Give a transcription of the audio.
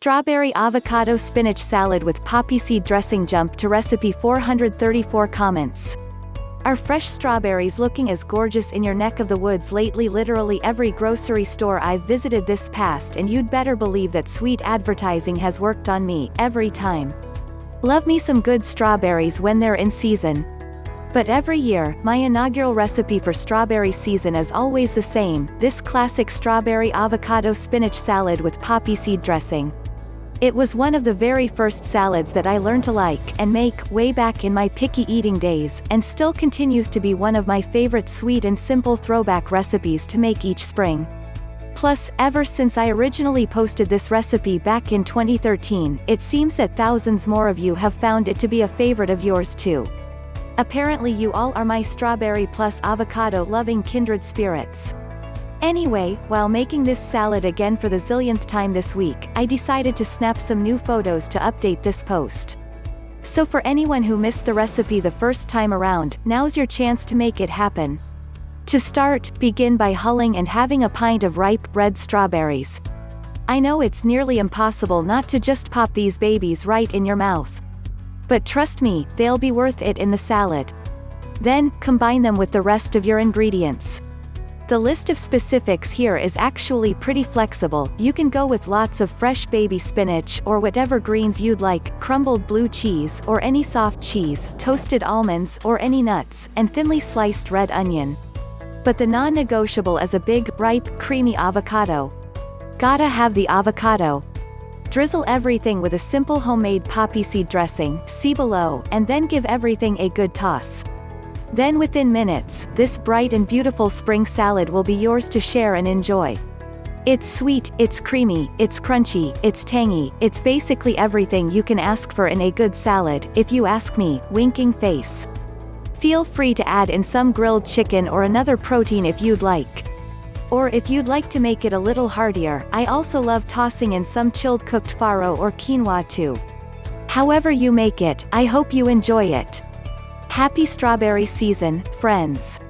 Strawberry avocado spinach salad with poppy seed dressing. Jump to recipe 434 comments. Are fresh strawberries looking as gorgeous in your neck of the woods lately? Literally every grocery store I've visited this past, and you'd better believe that sweet advertising has worked on me, every time. Love me some good strawberries when they're in season. But every year, my inaugural recipe for strawberry season is always the same, this classic strawberry avocado spinach salad with poppy seed dressing. It was one of the very first salads that I learned to like and make way back in my picky eating days, and still continues to be one of my favorite sweet and simple throwback recipes to make each spring. Plus, ever since I originally posted this recipe back in 2013, it seems that thousands more of you have found it to be a favorite of yours too. Apparently you all are my strawberry plus avocado loving kindred spirits. Anyway, while making this salad again for the zillionth time this week, I decided to snap some new photos to update this post. So for anyone who missed the recipe the first time around, now's your chance to make it happen. To start, begin by hulling and having a pint of ripe, red strawberries. I know it's nearly impossible not to just pop these babies right in your mouth. But trust me, they'll be worth it in the salad. Then, combine them with the rest of your ingredients. The list of specifics here is actually pretty flexible. You can go with lots of fresh baby spinach or whatever greens you'd like, crumbled blue cheese or any soft cheese, toasted almonds or any nuts, and thinly sliced red onion. But the non-negotiable is a big, ripe, creamy avocado. Gotta have the avocado. Drizzle everything with a simple homemade poppy seed dressing, see below, and then give everything a good toss. Then within minutes, this bright and beautiful spring salad will be yours to share and enjoy. It's sweet, it's creamy, it's crunchy, it's tangy, it's basically everything you can ask for in a good salad, if you ask me, winking face. Feel free to add in some grilled chicken or another protein if you'd like. Or if you'd like to make it a little heartier, I also love tossing in some chilled cooked farro or quinoa too. However you make it, I hope you enjoy it. Happy strawberry season, friends!